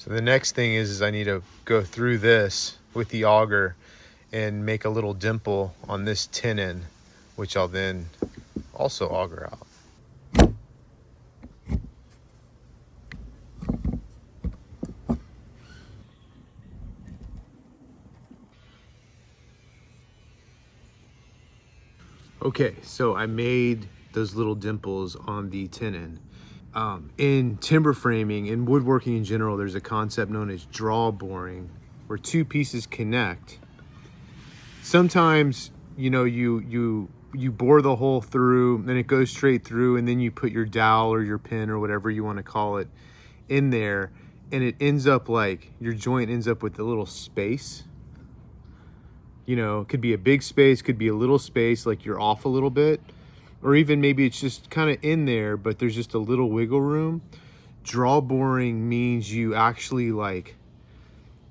So the next thing is I need to go through this with the auger and make a little dimple on this tenon, which I'll then also auger out. Okay, so I made those little dimples on the tenon. In timber framing, in woodworking in general, there's a concept known as draw boring, where two pieces connect. Sometimes, you know, you bore the hole through, then it goes straight through, and then you put your dowel or your pin or whatever you want to call it in there, and it ends up like your joint ends up with a little space. You know, it could be a big space, could be a little space, like you're off a little bit, or even maybe it's just kind of in there, but there's just a little wiggle room. Draw boring means you actually like,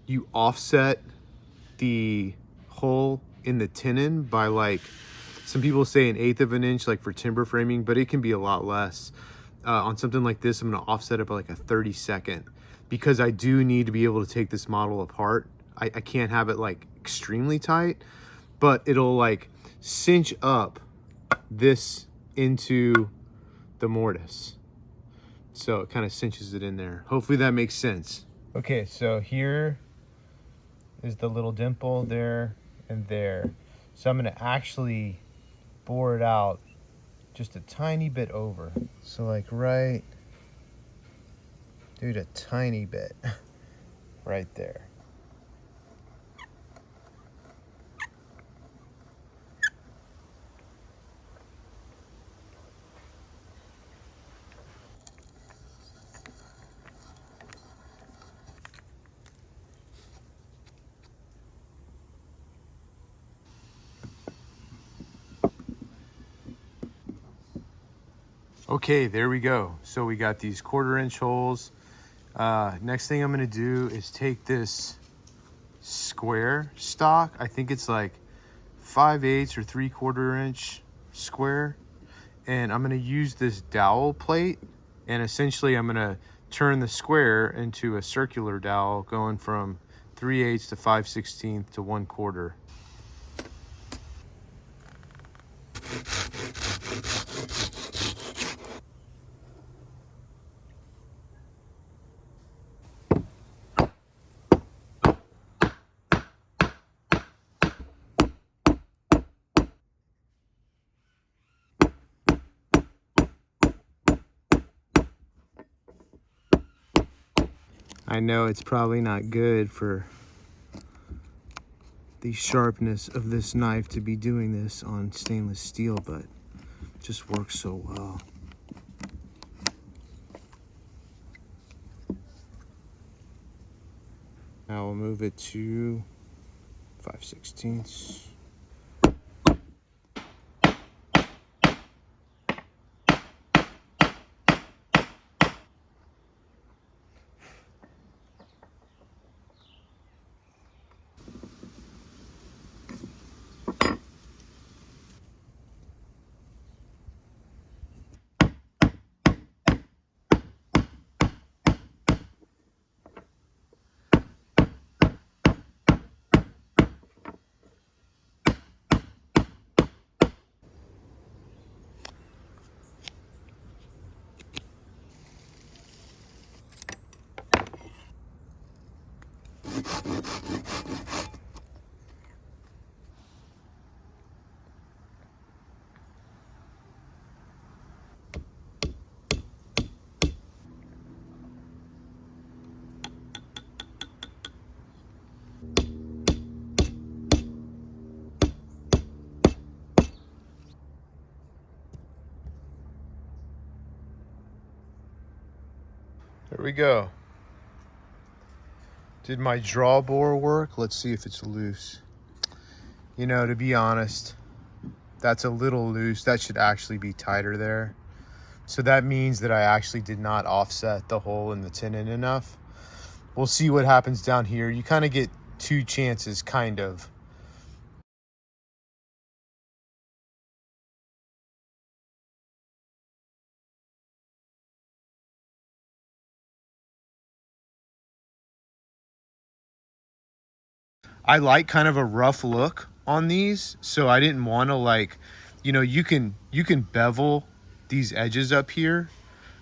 you offset the hole in the tenon by like, some people say 1/8 of an inch, like for timber framing, but it can be a lot less. On something like this, I'm gonna offset it by like a 32nd, because I do need to be able to take this model apart. I can't have it like extremely tight, but it'll like cinch up this into the mortise. So it kind of cinches it in there. Hopefully that makes sense. Okay, so here is the little dimple there and there. So I'm gonna actually bore it out just a tiny bit over. So like right, dude, a tiny bit right there. Okay, there we go. So we got these 1/4 inch holes. Next thing I'm gonna do is take this square stock. I think it's like 5/8 or 3/4 inch square. And I'm gonna use this dowel plate. And essentially I'm gonna turn the square into a circular dowel going from 3/8 to 5/16 to 1/4. I know it's probably not good for the sharpness of this knife to be doing this on stainless steel, but it just works so well. Now we'll move it to 5/16. There we go. Did my draw bore work? Let's see if it's loose. You know, to be honest, that's a little loose. That should actually be tighter there. So that means that I actually did not offset the hole in the tenon enough. We'll see what happens down here. You kind of get two chances, kind of. I like kind of a rough look on these, so I didn't want to, like, you know, you can bevel these edges up here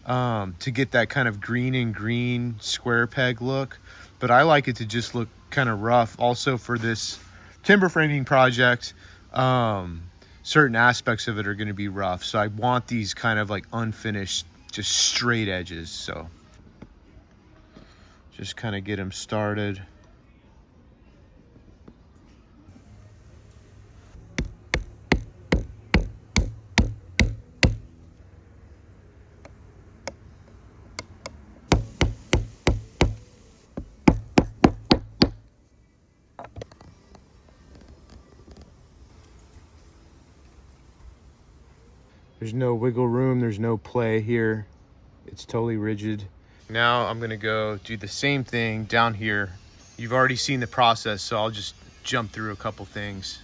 to get that kind of green and green square peg look, but I like it to just look kind of rough. Also for this timber framing project, certain aspects of it are going to be rough, so I want these kind of like unfinished, just straight edges. So just kind of get them started. There's no wiggle room, there's no play here. It's totally rigid. Now I'm gonna go do the same thing down here. You've already seen the process, so I'll just jump through a couple things.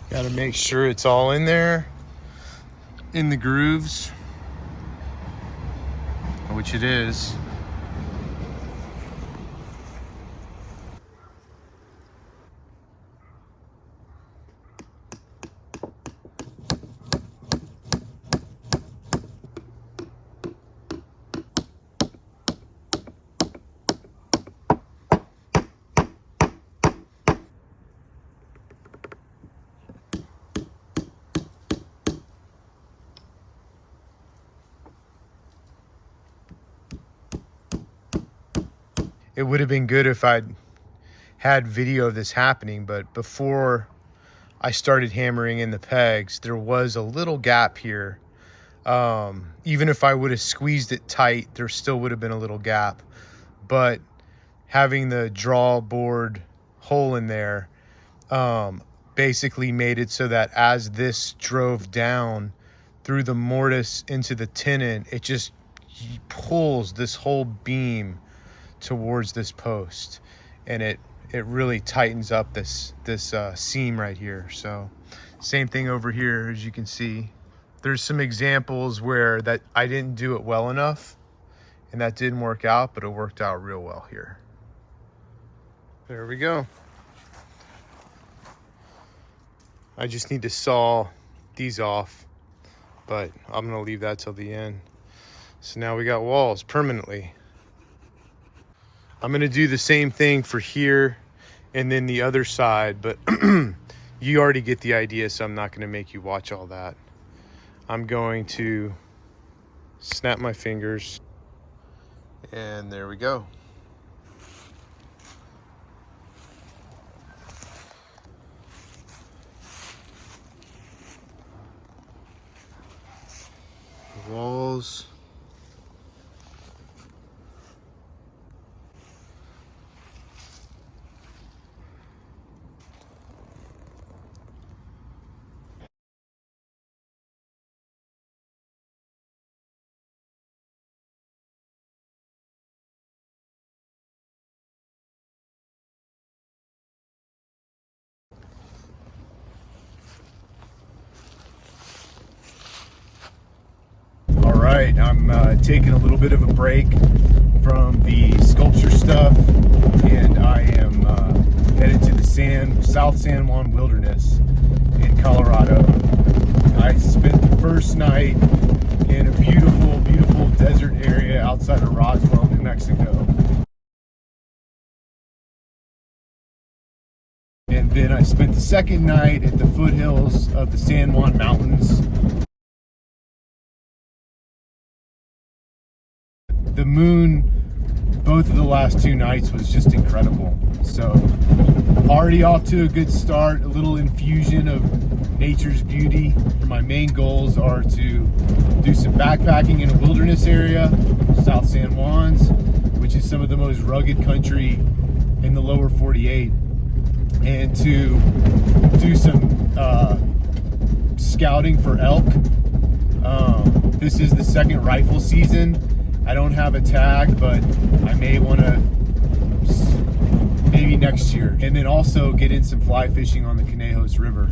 Got to make sure it's all in there, in the grooves, which it is. It would have been good if I'd had video of this happening, but before I started hammering in the pegs, there was a little gap here. Even if I would have squeezed it tight, there still would have been a little gap. But having the draw board hole in there basically made it so that as this drove down through the mortise into the tenon, it just pulls this whole beam towards this post, and it really tightens up this seam right here. So same thing over here. As you can see, there's some examples where that I didn't do it well enough and that didn't work out, but it worked out real well here. There we go. I just need to saw these off, but I'm gonna leave that till the end. So now we got walls permanently. I'm gonna do the same thing for here and then the other side, but you already get the idea, so I'm not gonna make you watch all that. I'm going to snap my fingers, and there we go. Walls. All right, I'm taking a little bit of a break from the sculpture stuff, and I am headed to the South San Juan Wilderness in Colorado. I spent the first night in a beautiful, beautiful desert area outside of Roswell, New Mexico. And then I spent the second night at the foothills of the San Juan Mountains. The moon both of the last 2 nights was just incredible. So already off to a good start, a little infusion of nature's beauty. My main goals are to do some backpacking in a wilderness area, South San Juan's, which is some of the most rugged country in the lower 48, and to do some scouting for elk. This is the second rifle season. I don't have a tag, but I may want to maybe next year. And then also get in some fly fishing on the Conejos River.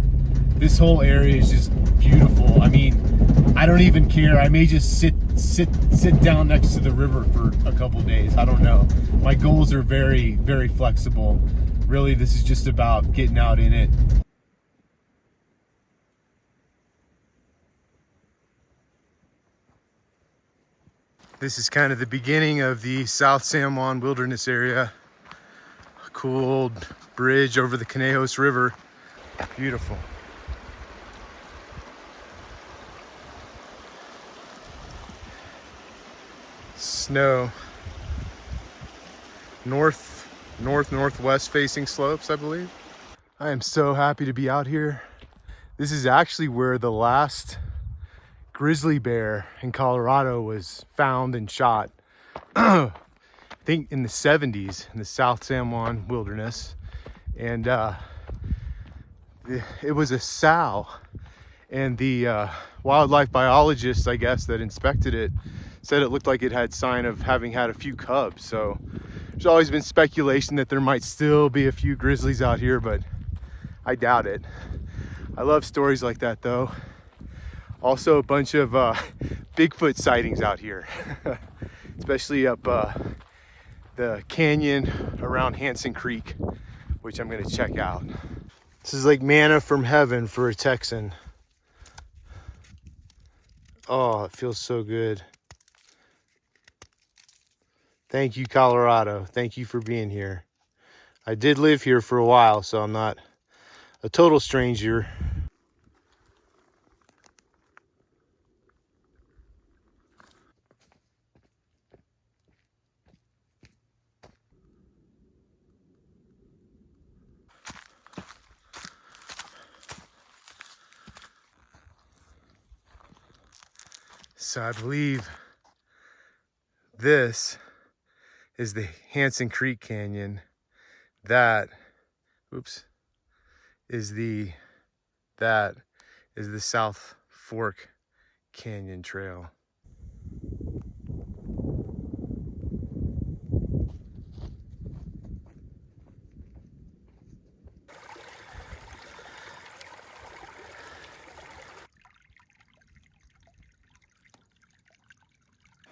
This whole area is just beautiful. I mean, I don't even care. I may just sit down next to the river for a couple days. I don't know. My goals are very, very flexible. Really, this is just about getting out in it. This is kind of the beginning of the South San Juan Wilderness area. A cool old bridge over the Conejos River. Beautiful. Snow. Northwest facing slopes, I believe. I am so happy to be out here. This is actually where the last grizzly bear in Colorado was found and shot. I think in the 70s in the South San Juan Wilderness. And it was a sow. And the wildlife biologist, I guess, that inspected it said it looked like it had sign of having had a few cubs. So there's always been speculation that there might still be a few grizzlies out here, but I doubt it. I love stories like that though. Also a bunch of Bigfoot sightings out here, especially up the canyon around Hanson Creek, which I'm gonna check out. This is like manna from heaven for a Texan. Oh, it feels so good. Thank you, Colorado. Thank you for being here. I did live here for a while, so I'm not a total stranger. So I believe this is the Hanson Creek Canyon. That is the South Fork Canyon Trail.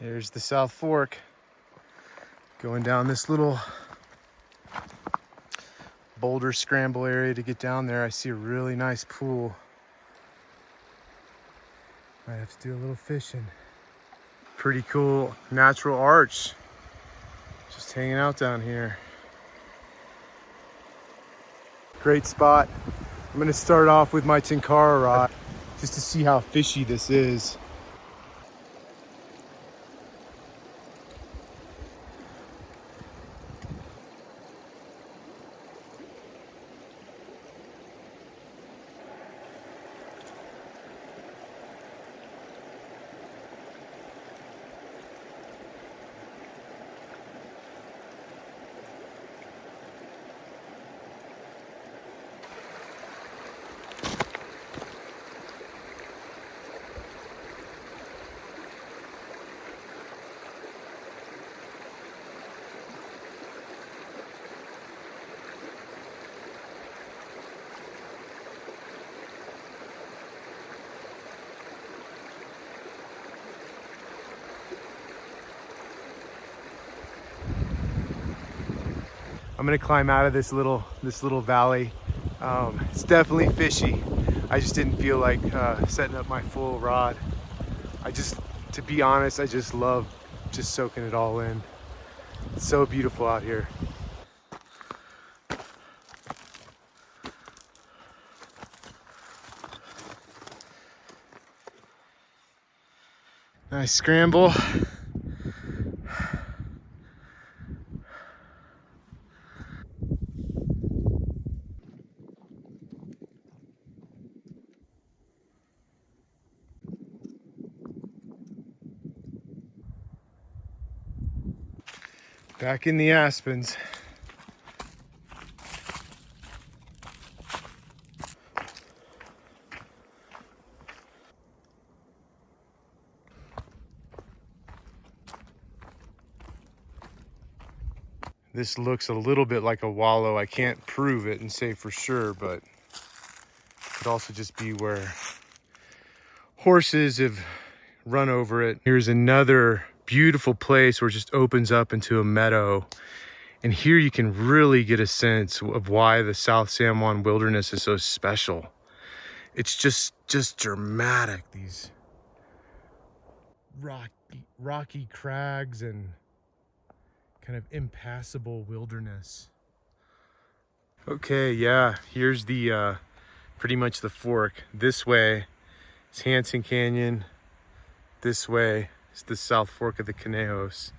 There's the South Fork. Going down this little boulder scramble area to get down there. I see a really nice pool. Might have to do a little fishing. Pretty cool natural arch. Just hanging out down here. Great spot. I'm gonna start off with my Tenkara rod just to see how fishy this is. I'm gonna climb out of this little valley. It's definitely fishy. I just didn't feel like setting up my full rod. To be honest, I just love just soaking it all in. It's so beautiful out here. Nice scramble. Back in the aspens. This looks a little bit like a wallow. I can't prove it and say for sure, but it could also just be where horses have run over it. Here's another beautiful place where it just opens up into a meadow. And here you can really get a sense of why the South San Juan Wilderness is so special. It's just dramatic. These rocky crags and kind of impassable wilderness. Okay, yeah, here's the pretty much the fork. This way is Hansen Canyon. This way is the South Fork of the Conejos.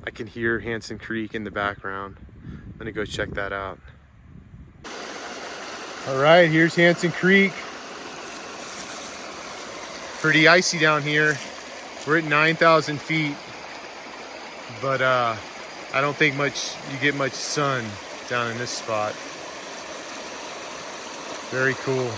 I can hear Hansen Creek in the background. I'm gonna go check that out. All right, here's Hansen Creek. Pretty icy down here. We're at 9,000 feet, but I don't think you get much sun down in this spot. Very cool.